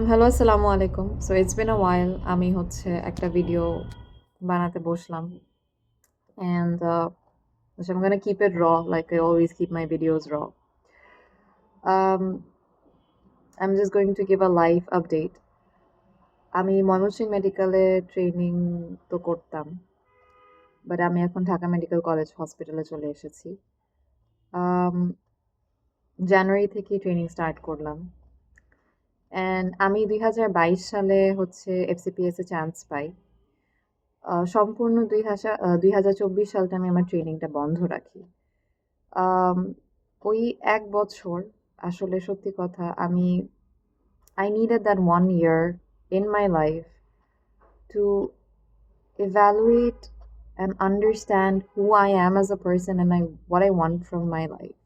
Hello, আসসালামু আলাইকুম। So it's been আ ওয়াইল। আমি হচ্ছে একটা ভিডিও বানাতে বসলাম। And so I'm gonna keep it raw, like I always keep my videos raw. Um, I'm just going to give a live update. আমি ময়মনসিংহ মেডিকেলে training তো করতাম, বাট আমি এখন ঢাকা মেডিকেল কলেজ হসপিটালে চলে এসেছি। um, জানুয়ারি থেকে ট্রেনিং স্টার্ট করলাম। অ্যান্ড আমি 2022 সালে হচ্ছে এফসিপিএস এ চান্স পাই। সম্পূর্ণ 2024 সালটা আমি আমার ট্রেনিংটা বন্ধ রাখি। আম ওই ১ বছর আসলে সত্যি কথা I needed that 1 year in my life to evaluate and understand who I am as a person and what I want from my life.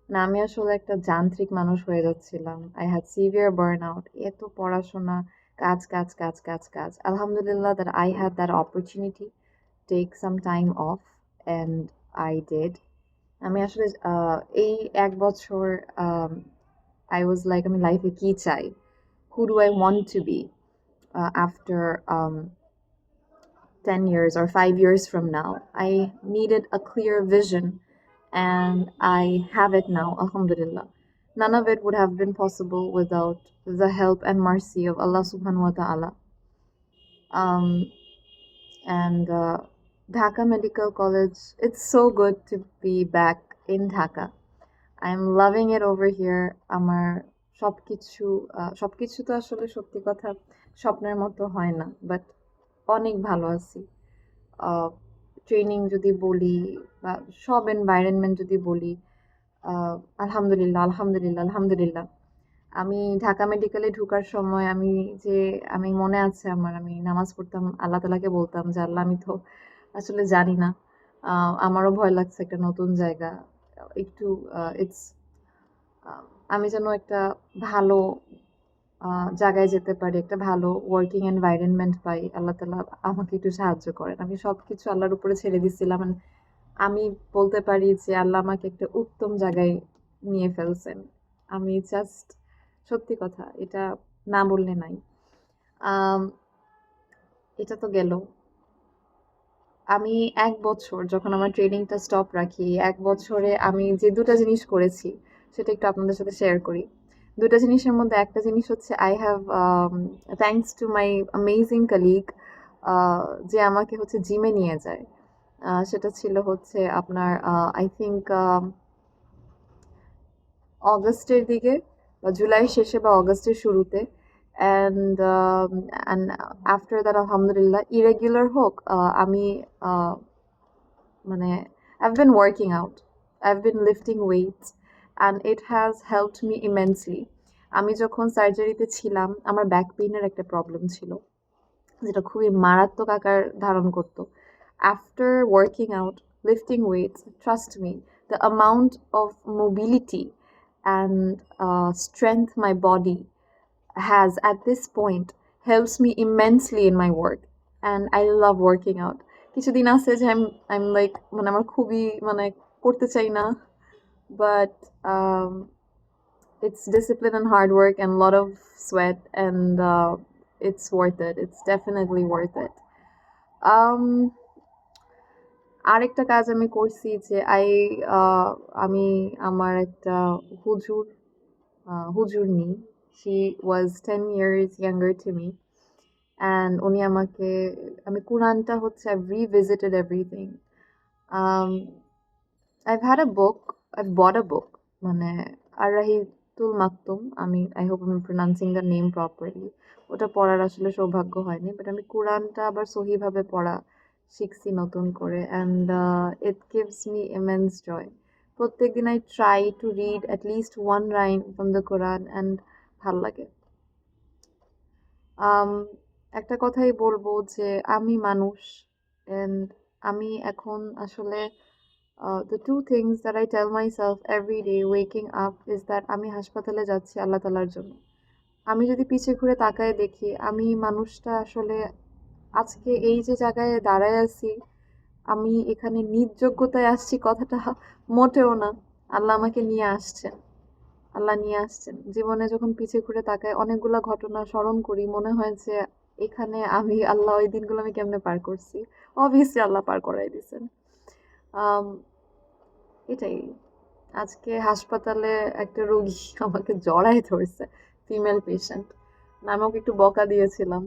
না আমি আসলে একটা যান্ত্রিক মানুষ হয়ে যাচ্ছিলাম। I had severe burnout. এত পড়াশোনা, কাজ, কাজ, কাজ, কাজ, কাজ। Alhamdulillah that I had that opportunity to take some time off and I did. আমি আসলে এই ১ বছর um, I was like আমি লাইফে কি চাই? Who do I want to be after 10 years or 5 years from now? I needed a clear vision and I have it now, alhamdulillah. None of it would have been possible without the help and mercy of Allah subhanahu wa ta'ala. And Dhaka Medical College, it's so good to be back in Dhaka. I'm loving it over here. আমার সবকিছু সবকিছু তো আসলে সত্যি কথা স্বপ্নের মতো হয় না, বাট অনেক ভালো আছি। ট্রেনিং যদি বলি বা সব এনভায়রনমেন্ট যদি বলি, আলহামদুলিল্লাহ, আলহামদুলিল্লাহ, আলহামদুলিল্লাহ। আমি ঢাকা মেডিকেলে ঢোকার সময় আমি মনে আছে আমি নামাজ পড়তাম, আল্লাহ তাআলাকে বলতাম যে, "আল্লাহ আমি তো আসলে জানি না। আমারও ভয় লাগছে একটা নতুন জায়গা। একটু ইটস আমি যেন একটা ভালো জায়গায় যেতে পারি, একটা ভালো ওয়ার্কিং এনভায়রনমেন্ট পাই। আল্লাহ তাআলা আমাকে একটু সাহায্য করেন।" আমি সবকিছু আল্লাহর উপরে ছেড়ে দিচ্ছিলাম। And আমি বলতে পারি যে আল্লাহ আমাকে একটা উত্তম জায়গায় নিয়ে ফেলছেন। আমি জাস্ট সত্যি কথা এটা না বললে নাই। আম এটা তো গেল। আমি ১ বছর যখন আমার ট্রেনিংটা স্টপ রাখি, ১ বছরে আমি যে ২ টা জিনিস করেছি সেটা একটু আপনাদের সাথে শেয়ার করি। ২ টা জিনিসের মধ্যে একটা জিনিস হচ্ছে I have thanks to my amazing colleague যে আমাকে হচ্ছে জিমে নিয়ে যায়। সেটা ছিল হচ্ছে আপনার I think অগাস্টের দিকে বা জুলাইয়ের শেষে বা অগাস্টের শুরুতে। অ্যান্ড অ্যান্ড আফটার দ্যাট আলহামদুলিল্লাহ ইরেগুলার হোক আমি আহ, মানে I've been working out, I've been lifting weights and it has helped me immensely. আমি যখন সার্জারিতে ছিলাম আমার ব্যাক পেইনের একটা প্রবলেম ছিল যেটা খুবই মারাত্মক আকার ধারণ করত। After working out, lifting weights, trust me, the amount of mobility and strength my body has at this point helps me immensely in my work. And I love working out. কিছুদিন আছে যে I'm like আমার খুবই করতে চাই না, but it's discipline and hard work and a lot of sweat and it's worth it. It's definitely worth it. um আরেকটা কাজ আমি করছি যে আমি আমার একটা হুজুর হুজুরনি, she was 10 years younger to me and উনি আমাকে আমি কুরআনটা হচ্ছে I've revisited everything. um I've had a book, I've bought a book মানে আর-রাহিতুল Maktum, I hope I'm pronouncing the name properly. ওটা পড়ার আসলে সৌভাগ্য হয়নি, বাট আমি কুরআনটা আবার সহিভাবে পড়া শিখছি নতুন করে and it gives me immense joy. প্রত্যেকদিন I try to read at least one line from the Quran and ভাল লাগে। um একটা কথাই বলবো যে আমি মানুষ and আমি এখন আসলে the two things that I tell myself every day waking up is that আমি হাসপাতালে যাচ্ছি আল্লাহ তাআলার জন্য। আমি যদি পিছে ঘুরে তাকায় দেখি আমি মানুষটা আসলে আজকে এই যে জায়গায় দাঁড়ায় আছি, আমি এখানে নিজ যোগ্যতায় আসছি কথাটা মোটেও না। আল্লাহ আমাকে নিয়ে আসছেন। আল্লাহ নিয়ে আসছেন। জীবনে যখন পিছে ঘুরে তাকাই অনেকগুলা ঘটনা স্মরণ করি, মনে হয় যে এখানে আমি আল্লাহ ওই দিনগুলো আমি কেমনে পার করছি। অবভিয়াসলি আল্লাহ পার করাই দিছেন। আম, এটাই। আজকে হাসপাতালে একটা রোগী আমাকে জড়ায় ধরছে, ফিমেল পেশেন্ট। আমি ওকে একটু বকা দিয়েছিলাম,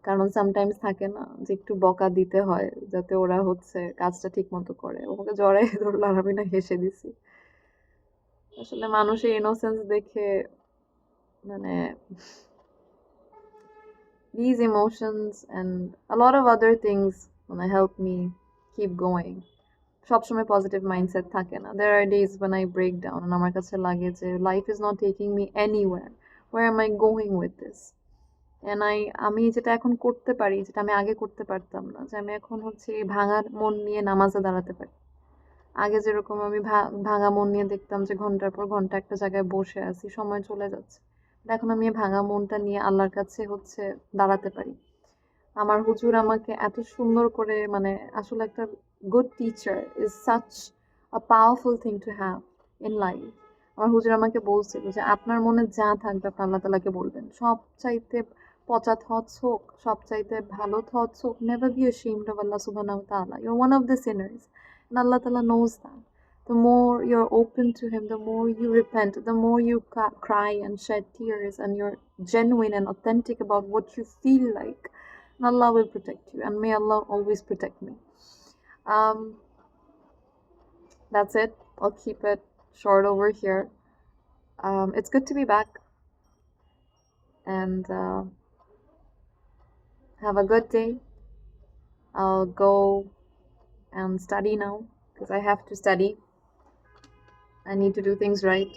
কারণ সামটাইমস থাকে না যে একটু বকা দিতে হয় যাতে ওরা কাজটা ঠিক মতো করে। ওকে জড়াই ধরলো আর আমি না হেসে দিছি। আসলে মানুষের ইনোসেন্স দেখে মানে these emotions and a lot of other things help me keep going. সবসময় পজিটিভ মাইন্ডসেট থাকে না। There are days when I break down and আমার কাছে লাগে যে life is not taking me anywhere. Where am I going with this? And আমি যেটা এখন করতে পারি, যেটা আমি আগে করতে পারতাম না, যে আমি এখন এই ভাঙা মন নিয়ে নামাজে দাঁড়াতে পারি। আগে যেরকম আমি ভাঙা মন নিয়ে দেখতাম যে ঘন্টার পর ঘন্টা একটা জায়গায় বসে আছি, সময় চলে যাচ্ছে। এখন আমি এই ভাঙা মনটা নিয়ে আল্লাহর কাছে দাঁড়াতে পারি। আমার হুজুর আমাকে এত সুন্দর করে আসলে একটা good teacher is such a powerful thing to have in life. আমার হুজুর আমাকে বলছিল যে আপনার মনে যা থাকবে আপনি আল্লাহ তালাকে বলবেন। সব চাইতে পচা থটস হোক, সব চাইতে ভালো থটস হোক, never be ashamed of Allah subhanahu wa ta'ala. You're one of the sinners. And Allah Ta'ala knows that. The more you're open to Him, the more you repent, the more you cry and shed tears, and you're genuine and authentic about what you feel like, and Allah will protect you. And may Allah always protect me. Um, that's it. I'll keep it short over here. It's good to be back, and have a good day. I'll go and study now because I have to study. I need to do things right.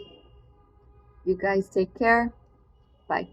You guys take care. Bye.